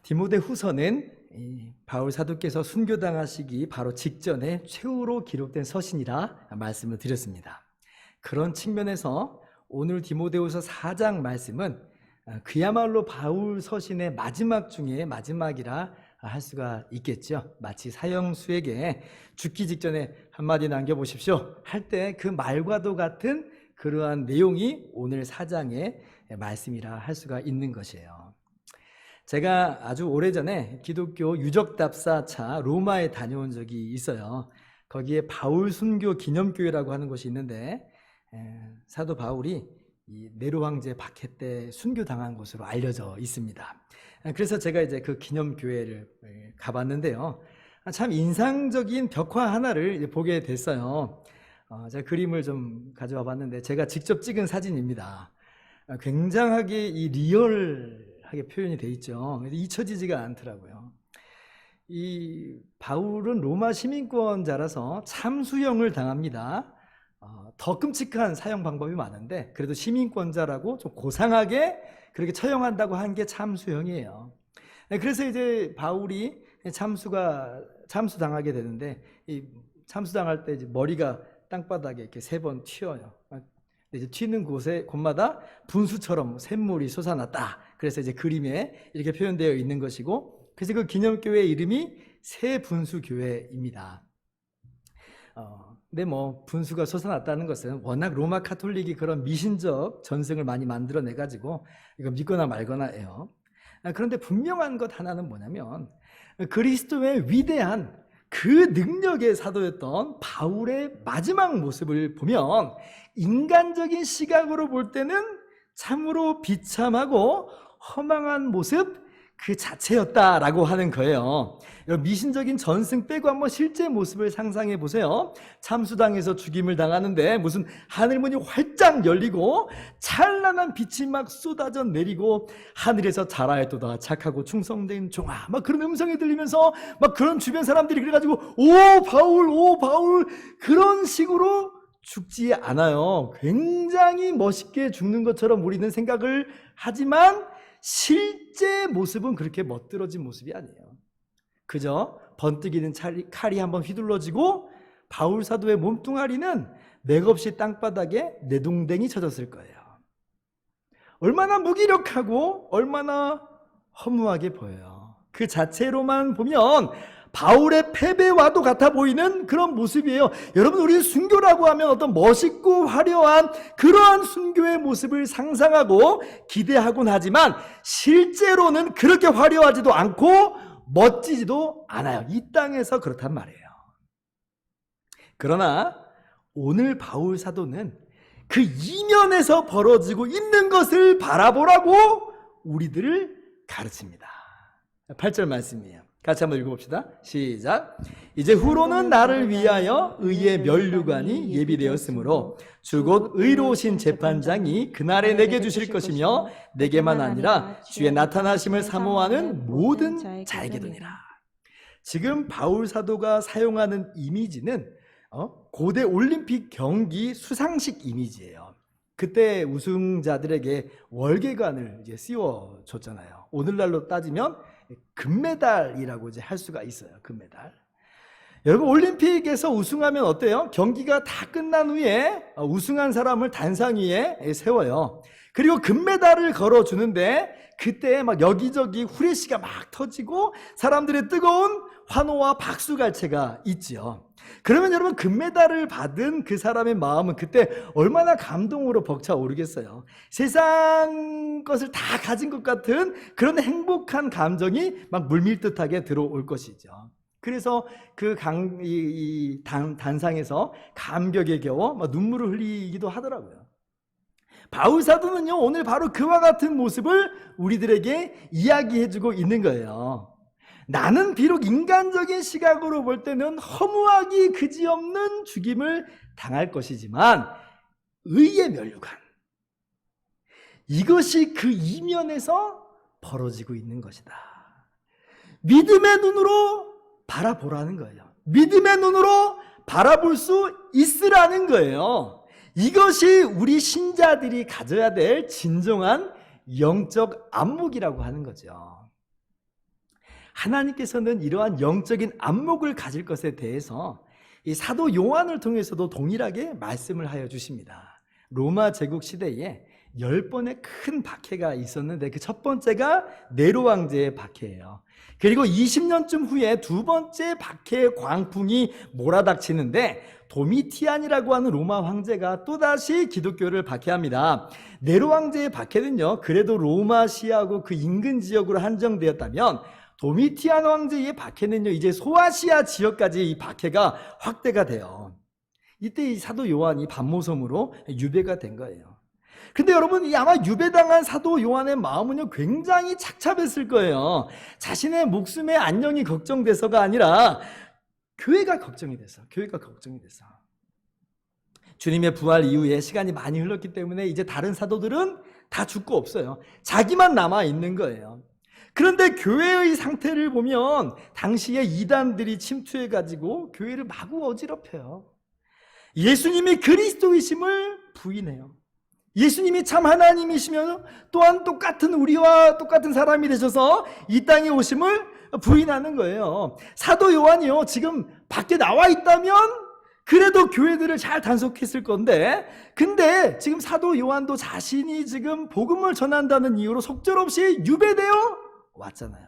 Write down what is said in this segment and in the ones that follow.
디모데후서는 바울 사도께서 순교당하시기 바로 직전에 최후로 기록된 서신이라 말씀을 드렸습니다. 그런 측면에서 오늘 디모데후서 4장 말씀은 그야말로 바울 서신의 마지막 중에 마지막이라 할 수가 있겠죠. 마치 사형수에게 죽기 직전에 한마디 남겨보십시오 할 때 그 말과도 같은 그러한 내용이 오늘 4장의 말씀이라 할 수가 있는 것이에요. 제가 아주 오래전에 기독교 유적답사차 로마에 다녀온 적이 있어요. 거기에 바울 순교 기념교회라고 하는 곳이 있는데 사도 바울이 이 네로 황제 박해 때 순교당한 곳으로 알려져 있습니다. 그래서 제가 이제 그 기념교회를 가봤는데요. 참 인상적인 벽화 하나를 보게 됐어요. 제가 그림을 좀 가져와 봤는데 제가 직접 찍은 사진입니다. 굉장하게 이 리얼하게 표현이 돼 있죠. 잊혀지지가 않더라고요. 이 바울은 로마 시민권자라서 참수형을 당합니다. 더 끔찍한 사형 방법이 많은데 그래도 시민권자라고 좀 고상하게 그렇게 처형한다고 한 게 참수형이에요. 그래서 이제 바울이 참수당하게 되는데 이 참수당할 때 이제 머리가 땅바닥에 이렇게 3번 튀어요. 이제 튀는 곳마다 분수처럼 샘물이 솟아났다. 그래서 이제 그림에 이렇게 표현되어 있는 것이고, 그래서 그 기념교회 이름이 새분수교회입니다. 근데 뭐 분수가 솟아났다는 것은 워낙 로마 카톨릭이 그런 미신적 전승을 많이 만들어내 가지고 이거 믿거나 말거나예요. 그런데 분명한 것 하나는 뭐냐면 그리스도의 위대한 그 능력의 사도였던 바울의 마지막 모습을 보면 인간적인 시각으로 볼 때는 참으로 비참하고 허망한 모습 그 자체였다라고 하는 거예요. 여러분, 미신적인 전승 빼고 한번 실제 모습을 상상해 보세요. 참수당해서 죽임을 당하는데 무슨 하늘문이 활짝 열리고 찬란한 빛이 막 쏟아져 내리고 하늘에서 자라였도다 착하고 충성된 종아 막 그런 음성이 들리면서 막 그런 주변 사람들이 그래가지고 오 바울 그런 식으로 죽지 않아요. 굉장히 멋있게 죽는 것처럼 우리는 생각을 하지만 실제 모습은 그렇게 멋들어진 모습이 아니에요. 그저 번뜩이는 칼이 한번 휘둘러지고 바울 사도의 몸뚱아리는 맥없이 땅바닥에 내동댕이 쳐졌을 거예요. 얼마나 무기력하고 얼마나 허무하게 보여요. 그 자체로만 보면 바울의 패배와도 같아 보이는 그런 모습이에요. 여러분, 우리는 순교라고 하면 어떤 멋있고 화려한 그러한 순교의 모습을 상상하고 기대하곤 하지만 실제로는 그렇게 화려하지도 않고 멋지지도 않아요. 이 땅에서 그렇단 말이에요. 그러나 오늘 바울 사도는 그 이면에서 벌어지고 있는 것을 바라보라고 우리들을 가르칩니다. 8절 말씀이에요. 같이 한번 읽어봅시다. 시작. 이제 후로는 나를 위하여 의의 면류관이 예비되었으므로 주 곧 의로우신 재판장이 그날에 내게 주실 것이며 내게만 아니라 주의 나타나심을 사모하는 모든 자에게도니라. 지금 바울 사도가 사용하는 이미지는 고대 올림픽 경기 수상식 이미지예요. 그때 우승자들에게 월계관을 이제 씌워줬잖아요. 오늘날로 따지면 금메달이라고 이제 할 수가 있어요. 금메달. 여러분, 올림픽에서 우승하면 어때요? 경기가 다 끝난 후에 우승한 사람을 단상 위에 세워요. 그리고 금메달을 걸어주는데 그때 막 여기저기 후레쉬가 막 터지고 사람들의 뜨거운 환호와 박수갈채가 있지요. 그러면 여러분, 금메달을 받은 그 사람의 마음은 그때 얼마나 감동으로 벅차오르겠어요. 세상 것을 다 가진 것 같은 그런 행복한 감정이 막 물밀듯하게 들어올 것이죠. 그래서 그 단상에서 감격에 겨워 막 눈물을 흘리기도 하더라고요. 바울 사도는요, 오늘 바로 그와 같은 모습을 우리들에게 이야기해주고 있는 거예요. 나는 비록 인간적인 시각으로 볼 때는 허무하기 그지없는 죽임을 당할 것이지만 의의 면류관, 이것이 그 이면에서 벌어지고 있는 것이다. 믿음의 눈으로 바라보라는 거예요. 믿음의 눈으로 바라볼 수 있으라는 거예요. 이것이 우리 신자들이 가져야 될 진정한 영적 안목이라고 하는 거죠. 하나님께서는 이러한 영적인 안목을 가질 것에 대해서 이 사도 요한을 통해서도 동일하게 말씀을 하여 주십니다. 로마 제국 시대에 10번의 큰 박해가 있었는데 그 첫 번째가 네로 왕제의 박해예요. 그리고 20년쯤 후에 두 번째 박해의 광풍이 몰아닥치는데 도미티안이라고 하는 로마 황제가 또다시 기독교를 박해합니다. 네로 왕제의 박해는요, 그래도 로마시아하고 그 인근 지역으로 한정되었다면 도미티안 왕제의 박해는요, 이제 소아시아 지역까지 이 박해가 확대가 돼요. 이때 이 사도 요한이 반모섬으로 유배가 된 거예요. 근데 여러분, 이 아마 유배당한 사도 요한의 마음은요, 굉장히 착잡했을 거예요. 자신의 목숨의 안녕이 걱정돼서가 아니라 교회가 걱정이 돼서. 주님의 부활 이후에 시간이 많이 흘렀기 때문에 이제 다른 사도들은 다 죽고 없어요. 자기만 남아 있는 거예요. 그런데 교회의 상태를 보면 당시에 이단들이 침투해가지고 교회를 마구 어지럽혀요. 예수님이 그리스도이심을 부인해요. 예수님이 참 하나님이시면 또한 똑같은 우리와 똑같은 사람이 되셔서 이 땅에 오심을 부인하는 거예요. 사도 요한이요, 지금 밖에 나와 있다면 그래도 교회들을 잘 단속했을 건데, 근데 지금 사도 요한도 자신이 지금 복음을 전한다는 이유로 속절없이 유배되어 왔잖아요.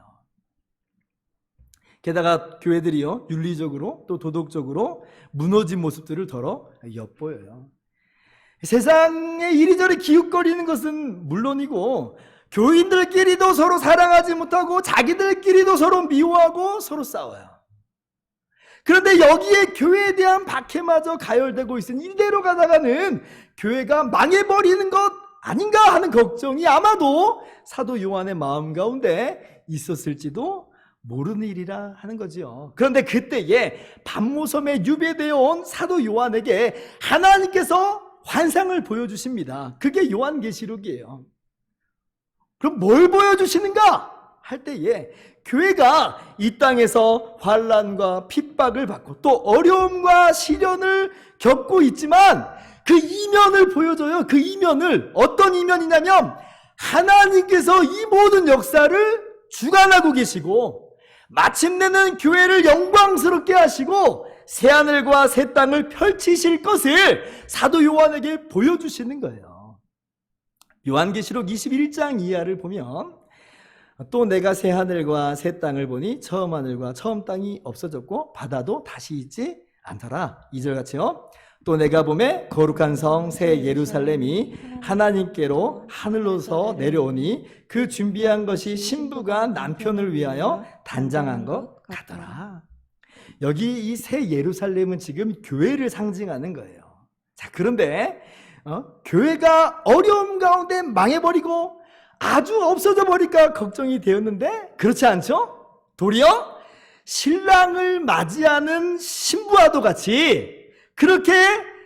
게다가 교회들이요, 윤리적으로 또 도덕적으로 무너진 모습들을 더러 엿보여요. 세상에 이리저리 기웃거리는 것은 물론이고 교인들끼리도 서로 사랑하지 못하고 자기들끼리도 서로 미워하고 서로 싸워요. 그런데 여기에 교회에 대한 박해마저 가열되고 있으니 이대로 가다가는 교회가 망해버리는 것 아닌가 하는 걱정이 아마도 사도 요한의 마음 가운데 있었을지도 모르는 일이라 하는 거지요. 그런데 그때에 반모섬에 유배되어 온 사도 요한에게 하나님께서 환상을 보여주십니다. 그게 요한계시록이에요. 그럼 뭘 보여주시는가? 할 때에 교회가 이 땅에서 환난과 핍박을 받고 또 어려움과 시련을 겪고 있지만 그 이면을 보여줘요. 그 이면을. 어떤 이면이냐면 하나님께서 이 모든 역사를 주관하고 계시고 마침내는 교회를 영광스럽게 하시고 새하늘과 새 땅을 펼치실 것을 사도 요한에게 보여주시는 거예요. 요한계시록 21장 이하를 보면 또 내가 새하늘과 새 땅을 보니 처음 하늘과 처음 땅이 없어졌고 바다도 다시 있지 않더라. 2절 같이요. 또 내가 보매 거룩한 성 새 예루살렘이 하나님께로 하늘로서 내려오니 그 준비한 것이 신부가 남편을 위하여 단장한 것 같더라. 여기 이 새 예루살렘은 지금 교회를 상징하는 거예요. 자, 그런데 교회가 어려움 가운데 망해버리고 아주 없어져 버릴까 걱정이 되었는데 그렇지 않죠? 도리어 신랑을 맞이하는 신부와도 같이 그렇게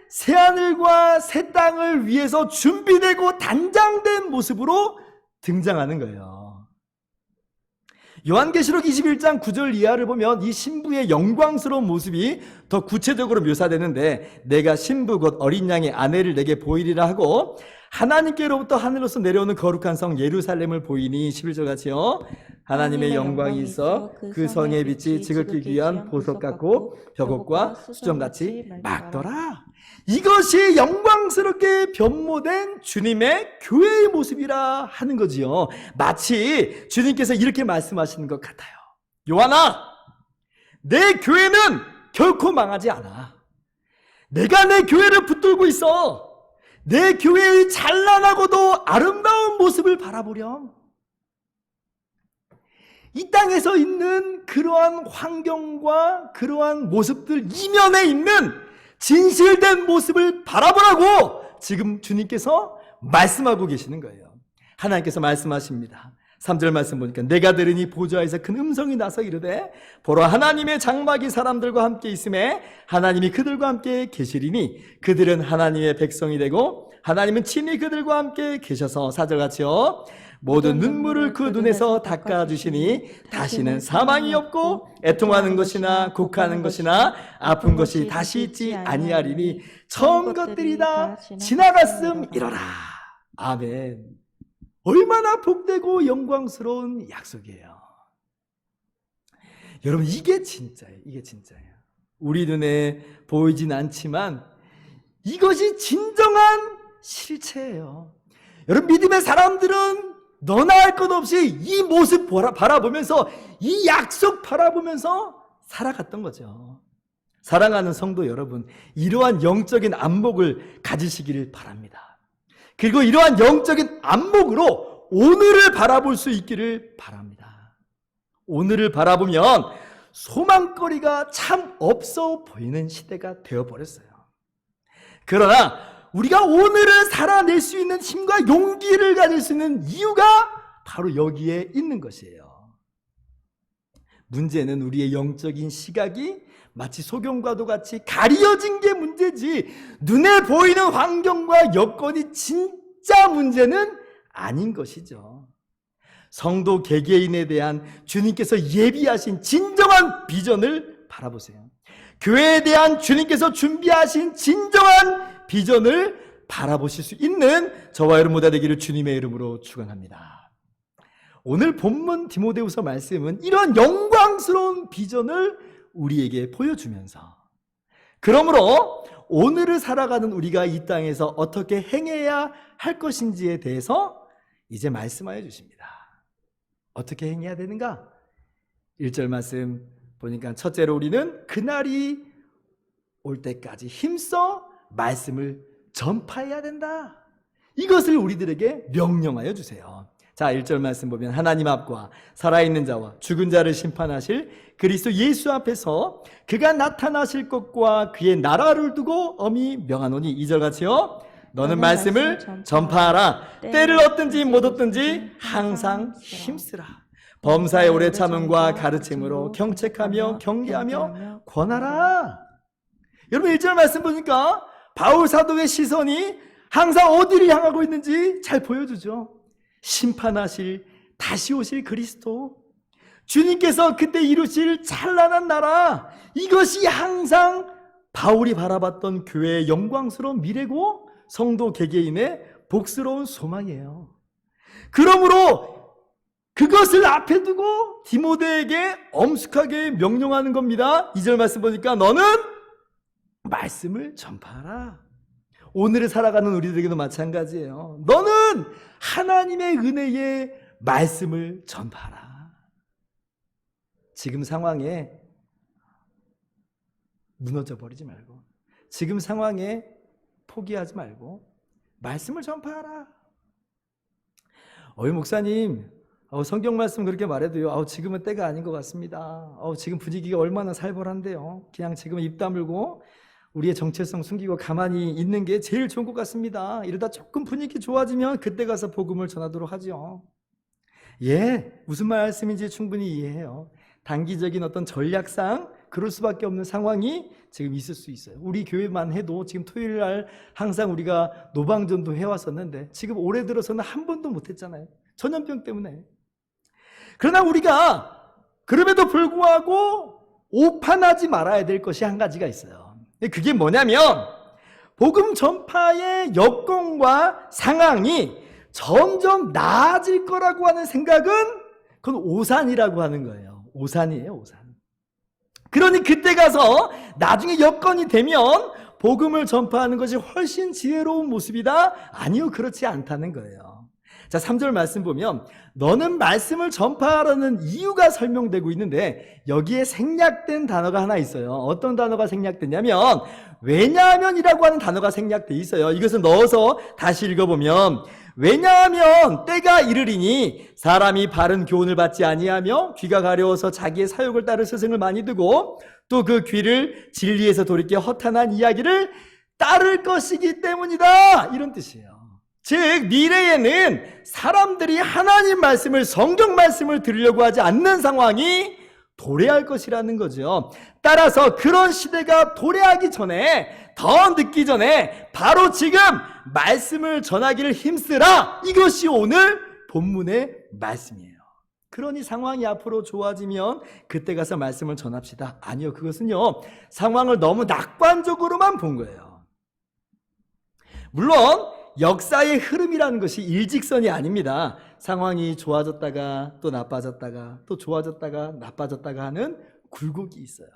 새하늘과 새 땅을 위해서 준비되고 단장된 모습으로 등장하는 거예요. 요한계시록 21장 9절 이하를 보면 이 신부의 영광스러운 모습이 더 구체적으로 묘사되는데 내가 신부 곧 어린 양의 아내를 내게 보이리라 하고 하나님께로부터 하늘로서 내려오는 거룩한 성 예루살렘을 보이니 11절 같이요. 하나님의 영광이 있어 그 성의 빛이 지극히 귀한 보석 같고 벽옥과 수정같이 맑더라. 이것이 영광스럽게 변모된 주님의 교회의 모습이라 하는 거지요. 마치 주님께서 이렇게 말씀하시는 것 같아요. 요한아, 내 교회는 결코 망하지 않아. 내가 내 교회를 붙들고 있어. 내 교회의 찬란하고도 아름다운 모습을 바라보렴. 이 땅에서 있는 그러한 환경과 그러한 모습들 이면에 있는 진실된 모습을 바라보라고 지금 주님께서 말씀하고 계시는 거예요. 하나님께서 말씀하십니다. 3절 말씀 보니까 내가 들으니 보좌에서 큰 음성이 나서 이르되 보라 하나님의 장막이 사람들과 함께 있음에 하나님이 그들과 함께 계시리니 그들은 하나님의 백성이 되고 하나님은 친히 그들과 함께 계셔서 4절 같이요. 모든 눈물을 그 눈에서 닦아주시니 다시는 사망이 없고 애통하는 것이나 곡하는 것이나 아픈 것이 다시 있지 아니하리니 처음 것들이 다 지나갔음 이러라. 아멘. 얼마나 복되고 영광스러운 약속이에요. 여러분, 이게 진짜예요. 이게 진짜예요. 우리 눈에 보이진 않지만 이것이 진정한 실체예요. 여러분, 믿음의 사람들은 너나 할 것 없이 이 모습 바라보면서, 이 약속 바라보면서 살아갔던 거죠. 사랑하는 성도 여러분, 이러한 영적인 안목을 가지시기를 바랍니다. 그리고 이러한 영적인 안목으로 오늘을 바라볼 수 있기를 바랍니다. 오늘을 바라보면 소망거리가 참 없어 보이는 시대가 되어버렸어요. 그러나 우리가 오늘을 살아낼 수 있는 힘과 용기를 가질 수 있는 이유가 바로 여기에 있는 것이에요. 문제는 우리의 영적인 시각이 마치 소경과도 같이 가려진 게 문제지, 눈에 보이는 환경과 여건이 진짜 문제는 아닌 것이죠. 성도 개개인에 대한 주님께서 예비하신 진정한 비전을 바라보세요. 교회에 대한 주님께서 준비하신 진정한 비전을 바라보실 수 있는 저와 여러분 모두 되기를 주님의 이름으로 축원합니다. 오늘 본문 디모데후서 말씀은 이런 영광스러운 비전을 우리에게 보여주면서, 그러므로 오늘을 살아가는 우리가 이 땅에서 어떻게 행해야 할 것인지에 대해서 이제 말씀하여 주십니다. 어떻게 행해야 되는가? 1절 말씀 보니까 첫째로 우리는 그날이 올 때까지 힘써 말씀을 전파해야 된다. 이것을 우리들에게 명령하여 주세요. 자, 1절 말씀 보면 하나님 앞과 살아있는 자와 죽은 자를 심판하실 그리스도 예수 앞에서 그가 나타나실 것과 그의 나라를 두고 엄히 명하노니, 2절 같이요. 너는 말씀을 전파하라. 때를 얻든지 못 얻든지 항상 힘쓰라. 범사의 오래 참음과 가르침으로 경책하며 경계하며 권하라. 여러분, 1절 말씀 보니까 바울 사도의 시선이 항상 어디를 향하고 있는지 잘 보여주죠. 심판하실 다시 오실 그리스도, 주님께서 그때 이루실 찬란한 나라, 이것이 항상 바울이 바라봤던 교회의 영광스러운 미래고 성도 개개인의 복스러운 소망이에요. 그러므로 그것을 앞에 두고 디모데에게 엄숙하게 명령하는 겁니다. 2절 말씀 보니까 너는 말씀을 전파하라. 오늘을 살아가는 우리들에게도 마찬가지예요. 너는 하나님의 은혜의 말씀을 전파하라. 지금 상황에 무너져 버리지 말고, 지금 상황에 포기하지 말고 말씀을 전파하라. 목사님, 성경 말씀 그렇게 말해도요, 지금은 때가 아닌 것 같습니다. 지금 분위기가 얼마나 살벌한데요. 그냥 지금 입 다물고 우리의 정체성 숨기고 가만히 있는 게 제일 좋은 것 같습니다. 이러다 조금 분위기 좋아지면 그때 가서 복음을 전하도록 하죠. 무슨 말씀인지 충분히 이해해요. 단기적인 어떤 전략상 그럴 수밖에 없는 상황이 지금 있을 수 있어요. 우리 교회만 해도 지금 토요일 날 항상 우리가 노방전도 해왔었는데 지금 올해 들어서는 한 번도 못했잖아요. 전염병 때문에. 그러나 우리가 그럼에도 불구하고 오판하지 말아야 될 것이 한 가지가 있어요. 그게 뭐냐면, 복음 전파의 여건과 상황이 점점 나아질 거라고 하는 생각은 그건 오산이라고 하는 거예요. 오산이에요, 오산. 그러니 그때 가서 나중에 여건이 되면 복음을 전파하는 것이 훨씬 지혜로운 모습이다? 아니요, 그렇지 않다는 거예요. 자, 3절 말씀 보면 너는 말씀을 전파하라는 이유가 설명되고 있는데 여기에 생략된 단어가 하나 있어요. 어떤 단어가 생략됐냐면 왜냐하면이라고 하는 단어가 생략돼 있어요. 이것을 넣어서 다시 읽어보면, 왜냐하면 때가 이르리니 사람이 바른 교훈을 받지 아니하며 귀가 가려워서 자기의 사욕을 따를 스승을 많이 두고 또 그 귀를 진리에서 돌이켜 허탄한 이야기를 따를 것이기 때문이다, 이런 뜻이에요. 즉 미래에는 사람들이 하나님 말씀을, 성경 말씀을 들으려고 하지 않는 상황이 도래할 것이라는 거죠. 따라서 그런 시대가 도래하기 전에, 더 늦기 전에 바로 지금 말씀을 전하기를 힘쓰라, 이것이 오늘 본문의 말씀이에요. 그러니 상황이 앞으로 좋아지면 그때 가서 말씀을 전합시다. 아니요, 그것은요 상황을 너무 낙관적으로만 본 거예요. 물론 역사의 흐름이라는 것이 일직선이 아닙니다. 상황이 좋아졌다가 또 나빠졌다가 또 좋아졌다가 나빠졌다가 하는 굴곡이 있어요.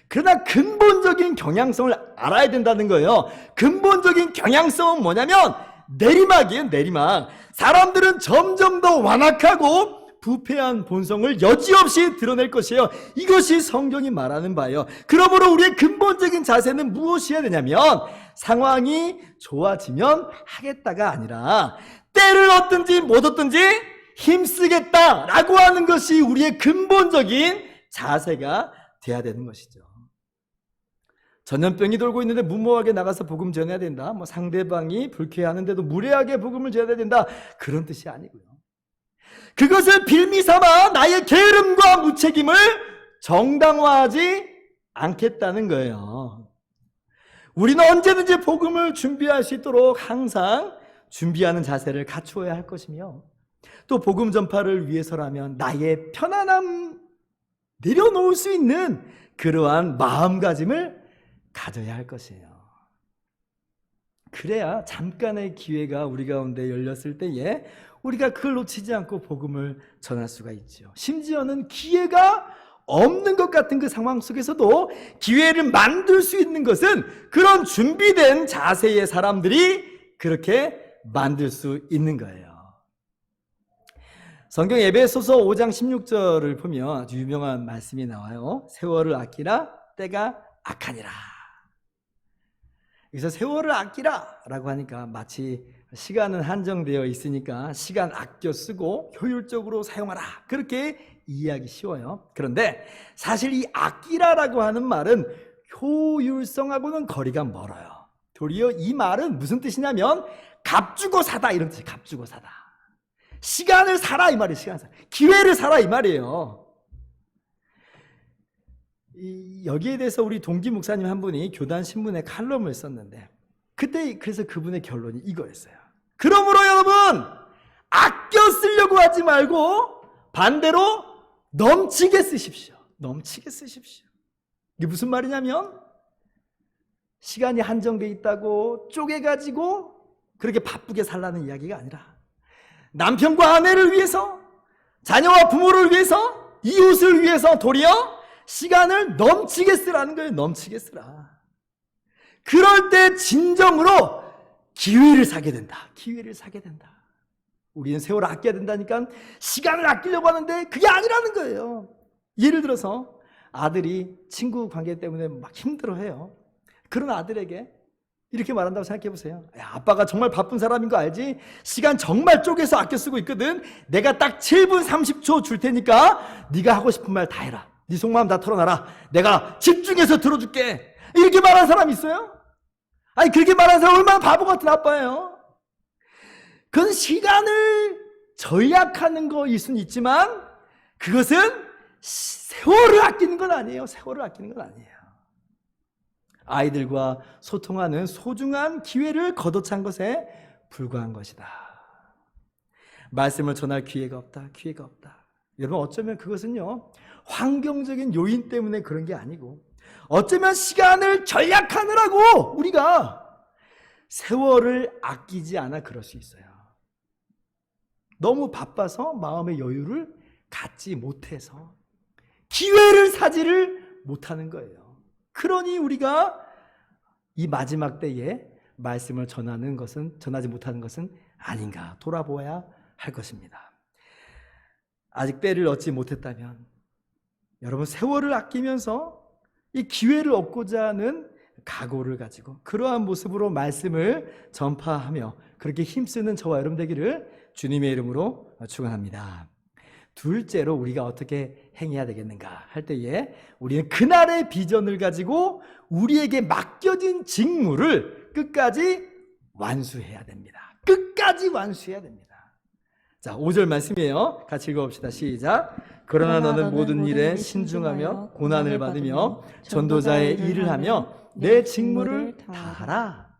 그러나 근본적인 경향성을 알아야 된다는 거예요. 근본적인 경향성은 뭐냐면 내리막이에요. 내리막. 사람들은 점점 더 완악하고 부패한 본성을 여지없이 드러낼 것이에요. 이것이 성경이 말하는 바예요. 그러므로 우리의 근본적인 자세는 무엇이어야 되냐면 상황이 좋아지면 하겠다가 아니라 때를 얻든지 못 얻든지 힘쓰겠다라고 하는 것이 우리의 근본적인 자세가 돼야 되는 것이죠. 전염병이 돌고 있는데 무모하게 나가서 복음 전해야 된다. 상대방이 불쾌하는데도 무례하게 복음을 전해야 된다. 그런 뜻이 아니고요. 그것을 빌미삼아 나의 게으름과 무책임을 정당화하지 않겠다는 거예요. 우리는 언제든지 복음을 준비할 수 있도록 항상 준비하는 자세를 갖추어야 할 것이며 또 복음 전파를 위해서라면 나의 편안함 내려놓을 수 있는 그러한 마음가짐을 가져야 할 것이에요. 그래야 잠깐의 기회가 우리 가운데 열렸을 때에 우리가 그걸 놓치지 않고 복음을 전할 수가 있죠. 심지어는 기회가 없는 것 같은 그 상황 속에서도 기회를 만들 수 있는 것은 그런 준비된 자세의 사람들이 그렇게 만들 수 있는 거예요. 성경 에베소서 5장 16절을 보면 아주 유명한 말씀이 나와요. 세월을 아끼라 때가 악하니라. 여기서 세월을 아끼라 라고 하니까 마치 시간은 한정되어 있으니까 시간 아껴 쓰고 효율적으로 사용하라 그렇게 이해하기 쉬워요. 그런데 사실 이 아끼라라고 하는 말은 효율성하고는 거리가 멀어요. 도리어 이 말은 무슨 뜻이냐면 값주고 사다 이런 뜻이에요. 값주고 사다. 시간을 사라 이 말이에요. 시간 사라. 기회를 사라 이 말이에요. 여기에 대해서 우리 동기 목사님 한 분이 교단 신문에 칼럼을 썼는데 그때 그래서 그분의 결론이 이거였어요. 그러므로 여러분 아껴 쓰려고 하지 말고 반대로 넘치게 쓰십시오. 넘치게 쓰십시오. 이게 무슨 말이냐면 시간이 한정돼 있다고 쪼개가지고 그렇게 바쁘게 살라는 이야기가 아니라 남편과 아내를 위해서 자녀와 부모를 위해서 이웃을 위해서 도리어 시간을 넘치게 쓰라는 거예요. 넘치게 쓰라. 그럴 때 진정으로 기회를 사게 된다. 기회를 사게 된다. 우리는 세월을 아껴야 된다니까 시간을 아끼려고 하는데 그게 아니라는 거예요. 예를 들어서 아들이 친구 관계 때문에 막 힘들어해요. 그런 아들에게 이렇게 말한다고 생각해 보세요. 야, 아빠가 정말 바쁜 사람인 거 알지? 시간 정말 쪼개서 아껴 쓰고 있거든. 내가 딱 7분 30초 줄 테니까 네가 하고 싶은 말 다 해라. 네 속마음 다 털어놔라. 내가 집중해서 들어줄게. 이렇게 말하는 사람 있어요? 아니 그렇게 말하는 사람 얼마나 바보 같은 아빠예요. 그건 시간을 절약하는 거일 수는 있지만 그것은 세월을 아끼는 건 아니에요. 세월을 아끼는 건 아니에요. 아이들과 소통하는 소중한 기회를 걷어찬 것에 불과한 것이다. 말씀을 전할 기회가 없다. 기회가 없다. 여러분 어쩌면 그것은요 환경적인 요인 때문에 그런 게 아니고 어쩌면 시간을 절약하느라고 우리가 세월을 아끼지 않아 그럴 수 있어요. 너무 바빠서 마음의 여유를 갖지 못해서 기회를 사지를 못하는 거예요. 그러니 우리가 이 마지막 때에 말씀을 전하지 못하는 것은 아닌가 돌아보아야 할 것입니다. 아직 때를 얻지 못했다면 여러분 세월을 아끼면서 이 기회를 얻고자 하는 각오를 가지고 그러한 모습으로 말씀을 전파하며 그렇게 힘쓰는 저와 여러분 되기를 주님의 이름으로 축원합니다. 둘째로 우리가 어떻게 행해야 되겠는가 할 때에 우리는 그날의 비전을 가지고 우리에게 맡겨진 직무를 끝까지 완수해야 됩니다. 끝까지 완수해야 됩니다. 자, 5절 말씀이에요. 같이 읽어봅시다. 시작. 그러나 너는 모든 일에 신중하며 고난을 받으며 전도자의 일을 하며 내 직무를 다하라.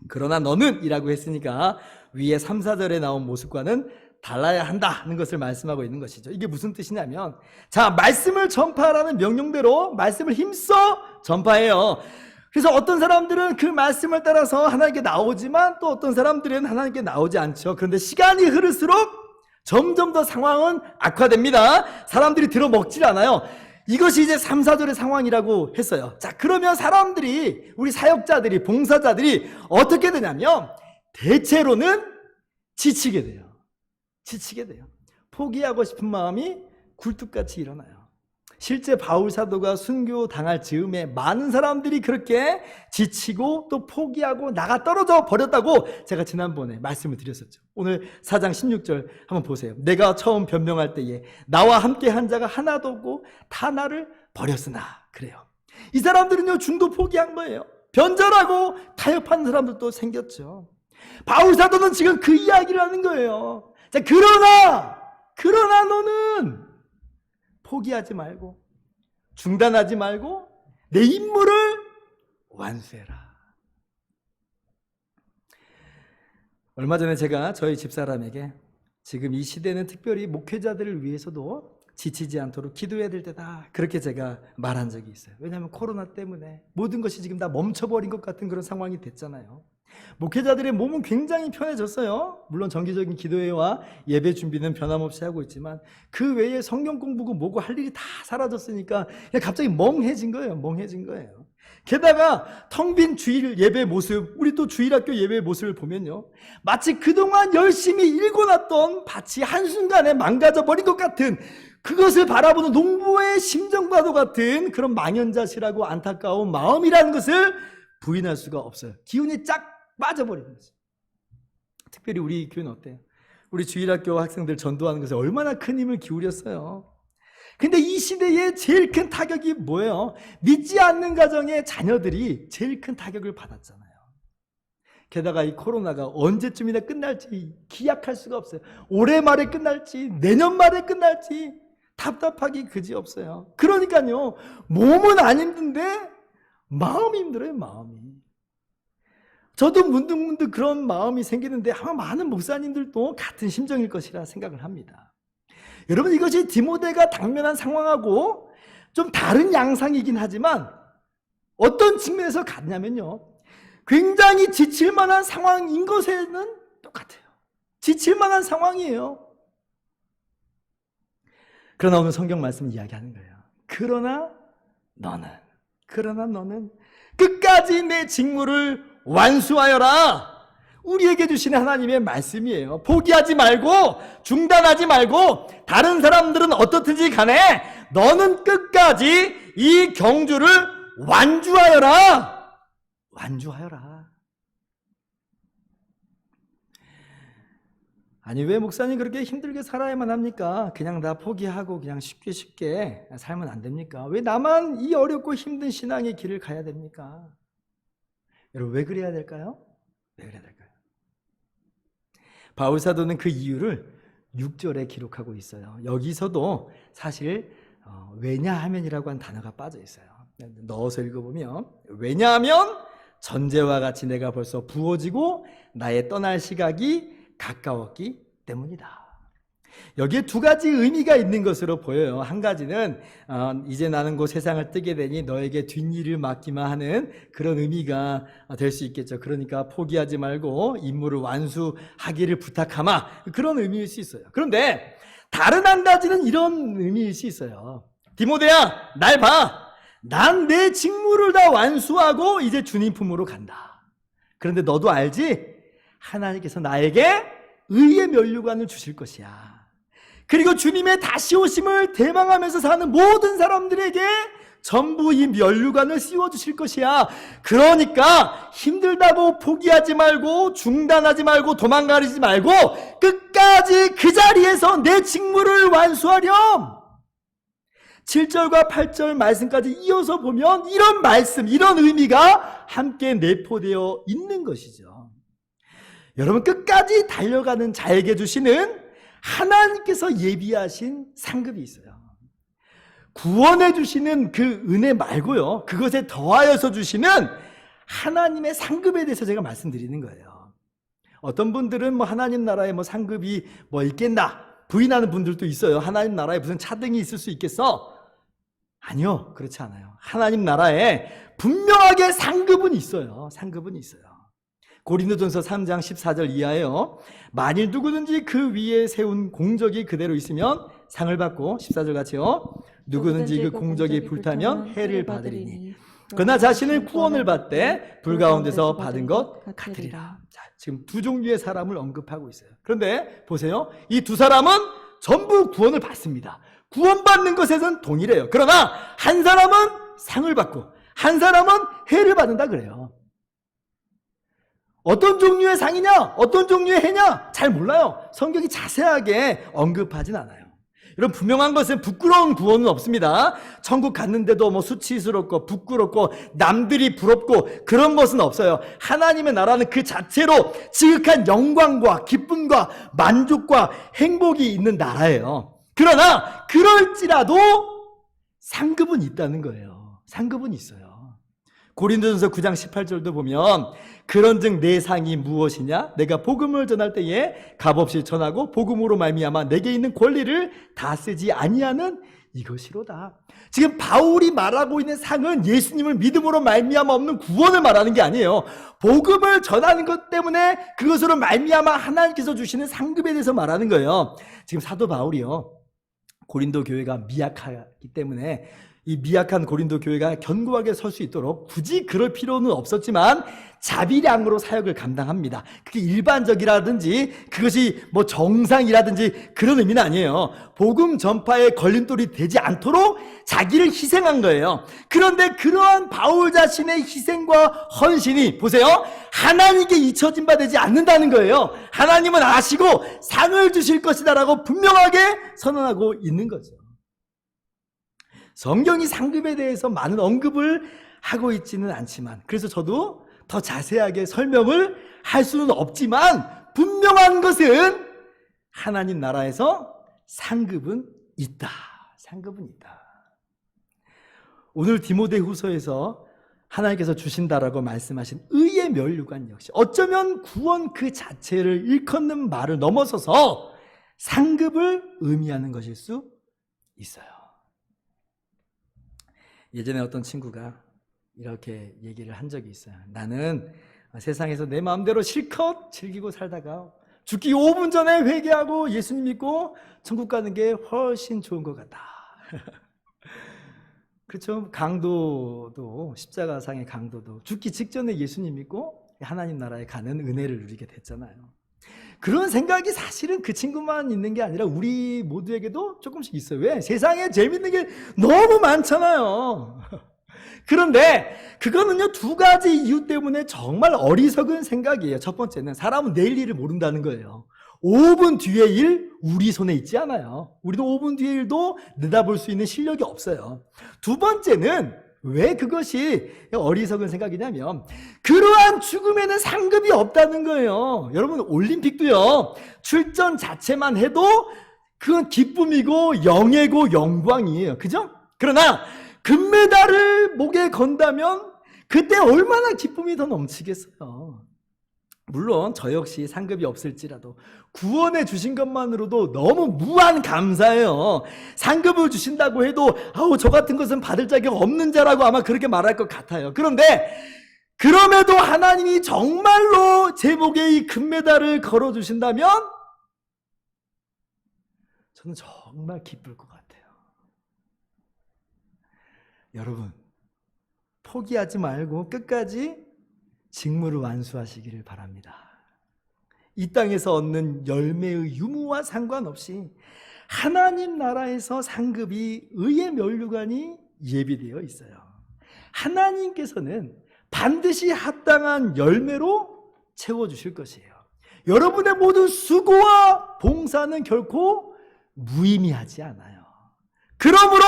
그러나 너는 이라고 했으니까 위에 3, 4절에 나온 모습과는 달라야 한다는 것을 말씀하고 있는 것이죠. 이게 무슨 뜻이냐면 자, 말씀을 전파하라는 명령대로 말씀을 힘써 전파해요. 그래서 어떤 사람들은 그 말씀을 따라서 하나님께 나오지만 또 어떤 사람들은 하나님께 나오지 않죠. 그런데 시간이 흐를수록 점점 더 상황은 악화됩니다. 사람들이 들어먹질 않아요. 이것이 이제 3, 4절의 상황이라고 했어요. 자, 그러면 사람들이, 우리 사역자들이, 봉사자들이 어떻게 되냐면 대체로는 지치게 돼요. 지치게 돼요. 포기하고 싶은 마음이 굴뚝같이 일어나요. 실제 바울 사도가 순교 당할 즈음에 많은 사람들이 그렇게 지치고 또 포기하고 나가 떨어져 버렸다고 제가 지난번에 말씀을 드렸었죠. 오늘 4장 16절 한번 보세요. 내가 처음 변명할 때에 나와 함께 한 자가 하나도 없고 다 나를 버렸으나. 그래요. 이 사람들은요, 중도 포기한 거예요. 변절하고 타협하는 사람들도 생겼죠. 바울 사도는 지금 그 이야기를 하는 거예요. 자, 그러나 너는 포기하지 말고 중단하지 말고 내 임무를 완수해라. 얼마 전에 제가 저희 집사람에게 지금 이 시대는 특별히 목회자들을 위해서도 지치지 않도록 기도해야 될 때다, 그렇게 제가 말한 적이 있어요. 왜냐하면 코로나 때문에 모든 것이 지금 다 멈춰버린 것 같은 그런 상황이 됐잖아요. 목회자들의 몸은 굉장히 편해졌어요. 물론 정기적인 기도회와 예배 준비는 변함없이 하고 있지만 그 외에 성경 공부고 뭐고 할 일이 다 사라졌으니까 그냥 갑자기 멍해진 거예요. 게다가 텅 빈 주일 예배 모습, 우리 또 주일학교 예배 모습을 보면요, 마치 그동안 열심히 일궈놨던 밭이 한순간에 망가져버린 것 같은, 그것을 바라보는 농부의 심정과도 같은 그런 망연자실하고 안타까운 마음이라는 것을 부인할 수가 없어요. 기운이 쫙 빠져버리는 거죠. 특별히 우리 교회는 어때요? 우리 주일학교 학생들 전도하는 것에 얼마나 큰 힘을 기울였어요. 근데 이 시대의 제일 큰 타격이 뭐예요? 믿지 않는 가정의 자녀들이 제일 큰 타격을 받았잖아요. 게다가 이 코로나가 언제쯤이나 끝날지 기약할 수가 없어요. 올해 말에 끝날지 내년 말에 끝날지 답답하기 그지없어요. 그러니까요, 몸은 안 힘든데 마음이 힘들어요. 마음이. 저도 문득문득 그런 마음이 생기는데 아마 많은 목사님들도 같은 심정일 것이라 생각을 합니다. 여러분, 이것이 디모데가 당면한 상황하고 좀 다른 양상이긴 하지만 어떤 측면에서 같냐면요, 굉장히 지칠 만한 상황인 것에는 똑같아요. 지칠 만한 상황이에요. 그러나 오늘 성경 말씀을 이야기하는 거예요. 그러나 너는 끝까지 내 직무를 완수하여라. 우리에게 주시는 하나님의 말씀이에요. 포기하지 말고 중단하지 말고, 다른 사람들은 어떻든지 간에 너는 끝까지 이 경주를 완주하여라. 아니, 왜 목사님 그렇게 힘들게 살아야만 합니까? 그냥 다 포기하고 그냥 쉽게 살면 안 됩니까? 왜 나만 이 어렵고 힘든 신앙의 길을 가야 됩니까? 여러분, 왜 그래야 될까요? 바울 사도는 그 이유를 6절에 기록하고 있어요. 여기서도 사실 왜냐하면이라고 한 단어가 빠져 있어요. 넣어서 읽어보면, 왜냐하면 전제와 같이 내가 벌써 부어지고 나의 떠날 시각이 가까웠기 때문이다. 여기에 두 가지 의미가 있는 것으로 보여요. 한 가지는 이제 나는 곧 세상을 뜨게 되니 너에게 뒷일을 맡기만 하는 그런 의미가 될 수 있겠죠. 그러니까 포기하지 말고 임무를 완수하기를 부탁하마, 그런 의미일 수 있어요. 그런데 다른 한 가지는 이런 의미일 수 있어요. 디모데야, 날 봐. 난 내 직무를 다 완수하고 이제 주님 품으로 간다. 그런데 너도 알지? 하나님께서 나에게 의의 면류관을 주실 것이야. 그리고 주님의 다시 오심을 대망하면서 사는 모든 사람들에게 전부 이 면류관을 씌워주실 것이야. 그러니까 힘들다고 포기하지 말고 중단하지 말고 도망가지 말고 끝까지 그 자리에서 내 직무를 완수하렴. 7절과 8절 말씀까지 이어서 보면 이런 말씀, 이런 의미가 함께 내포되어 있는 것이죠. 여러분, 끝까지 달려가는 자에게 주시는 하나님께서 예비하신 상급이 있어요. 구원해 주시는 그 은혜 말고요, 그것에 더하여서 주시는 하나님의 상급에 대해서 제가 말씀드리는 거예요. 어떤 분들은 하나님 나라에 상급이 있겠나 부인하는 분들도 있어요. 하나님 나라에 무슨 차등이 있을 수 있겠어? 아니요, 그렇지 않아요. 하나님 나라에 분명하게 상급은 있어요. 고린도전서 3장 14절 이하에요. 만일 누구든지 그 위에 세운 공적이 그대로 있으면 상을 받고, 14절 같이요, 누구든지 그 공적이 불타면 해를 받으리니 그러나 자신은 구원을 받되 불 가운데서 받은 것 같으리라. 자, 지금 두 종류의 사람을 언급하고 있어요. 그런데 보세요. 이 두 사람은 전부 구원을 받습니다. 구원받는 것에선 동일해요. 그러나 한 사람은 상을 받고 한 사람은 해를 받는다 그래요. 어떤 종류의 상이냐, 어떤 종류의 해냐 잘 몰라요. 성경이 자세하게 언급하진 않아요. 여러분, 분명한 것은 부끄러운 구원은 없습니다. 천국 갔는데도 뭐 수치스럽고 부끄럽고 남들이 부럽고 그런 것은 없어요. 하나님의 나라는 그 자체로 지극한 영광과 기쁨과 만족과 행복이 있는 나라예요. 그러나 그럴지라도 상급은 있다는 거예요. 상급은 있어요. 고린도전서 9장 18절도 보면 그런즉 내 상이 무엇이냐? 내가 복음을 전할 때에 값없이 전하고 복음으로 말미암아 내게 있는 권리를 다 쓰지 아니하는 이것이로다. 지금 바울이 말하고 있는 상은 예수님을 믿음으로 말미암아 없는 구원을 말하는 게 아니에요. 복음을 전하는 것 때문에 그것으로 말미암아 하나님께서 주시는 상급에 대해서 말하는 거예요. 지금 사도 바울이요, 고린도 교회가 미약하기 때문에 이 미약한 고린도 교회가 견고하게 설 수 있도록 굳이 그럴 필요는 없었지만 자비량으로 사역을 감당합니다. 그게 일반적이라든지 그것이 뭐 정상이라든지 그런 의미는 아니에요. 복음 전파에 걸림돌이 되지 않도록 자기를 희생한 거예요. 그런데 그러한 바울 자신의 희생과 헌신이 보세요, 하나님께 잊혀진 바 되지 않는다는 거예요. 하나님은 아시고 상을 주실 것이다라고 분명하게 선언하고 있는 거죠. 성경이 상급에 대해서 많은 언급을 하고 있지는 않지만, 그래서 저도 더 자세하게 설명을 할 수는 없지만 분명한 것은 하나님 나라에서 상급은 있다. 상급은 있다. 오늘 디모데후서에서 하나님께서 주신다라고 말씀하신 의의 면류관 역시 어쩌면 구원 그 자체를 일컫는 말을 넘어서서 상급을 의미하는 것일 수 있어요. 예전에 어떤 친구가 이렇게 얘기를 한 적이 있어요. 나는 세상에서 내 마음대로 실컷 즐기고 살다가 죽기 5분 전에 회개하고 예수님 믿고 천국 가는 게 훨씬 좋은 것 같다. 그렇죠? 강도도, 십자가상의 강도도 죽기 직전에 예수님 믿고 하나님 나라에 가는 은혜를 누리게 됐잖아요. 그런 생각이 사실은 그 친구만 있는 게 아니라 우리 모두에게도 조금씩 있어요. 왜? 세상에 재밌는 게 너무 많잖아요. 그런데 그거는요, 두 가지 이유 때문에 정말 어리석은 생각이에요. 첫 번째는 사람은 내일 일을 모른다는 거예요. 5분 뒤의 일 우리 손에 있지 않아요. 우리도 5분 뒤의 일도 내다볼 수 있는 실력이 없어요. 두 번째는 왜 그것이 어리석은 생각이냐면 그러한 죽음에는 상급이 없다는 거예요. 여러분, 올림픽도요, 출전 자체만 해도 그건 기쁨이고 영예고 영광이에요. 그죠? 그러나 금메달을 목에 건다면 그때 얼마나 기쁨이 더 넘치겠어요. 물론 저 역시 상급이 없을지라도 구원해 주신 것만으로도 너무 무한 감사해요. 상급을 주신다고 해도 아우 저 같은 것은 받을 자격 없는 자라고 아마 그렇게 말할 것 같아요. 그런데 그럼에도 하나님이 정말로 제 목에 이 금메달을 걸어주신다면 저는 정말 기쁠 것 같아요. 여러분, 포기하지 말고 끝까지 직무를 완수하시기를 바랍니다. 이 땅에서 얻는 열매의 유무와 상관없이 하나님 나라에서 상급이 의의 면류관이 예비되어 있어요. 하나님께서는 반드시 합당한 열매로 채워주실 것이에요. 여러분의 모든 수고와 봉사는 결코 무의미하지 않아요. 그러므로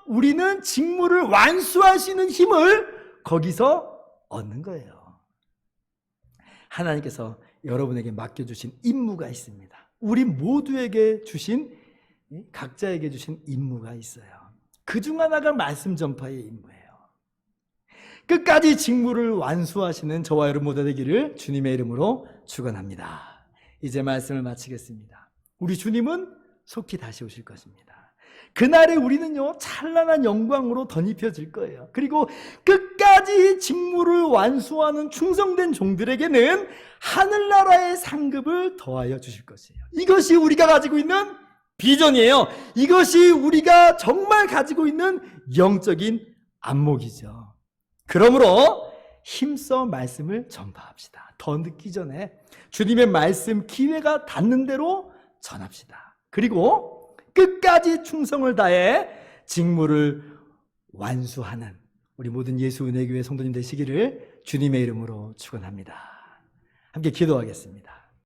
우리는 직무를 완수하시는 힘을 거기서 얻는 거예요. 하나님께서 여러분에게 맡겨주신 임무가 있습니다. 우리 모두에게 주신, 각자에게 주신 임무가 있어요. 그중 하나가 말씀 전파의 임무예요. 끝까지 직무를 완수하시는 저와 여러분 모두 되기를 주님의 이름으로 축원합니다. 이제 말씀을 마치겠습니다. 우리 주님은 속히 다시 오실 것입니다. 그날에 우리는요, 찬란한 영광으로 덧입혀질 거예요. 그리고 끝까지 직무를 완수하는 충성된 종들에게는 하늘나라의 상급을 더하여 주실 것이에요. 이것이 우리가 가지고 있는 비전이에요. 이것이 우리가 정말 가지고 있는 영적인 안목이죠. 그러므로 힘써 말씀을 전파합시다. 더 늦기 전에 주님의 말씀 기회가 닿는 대로 전합시다. 그리고 끝까지 충성을 다해 직무를 완수하는 우리 모든 예수은혜교회 성도님 되시기를 주님의 이름으로 축원합니다. 함께 기도하겠습니다.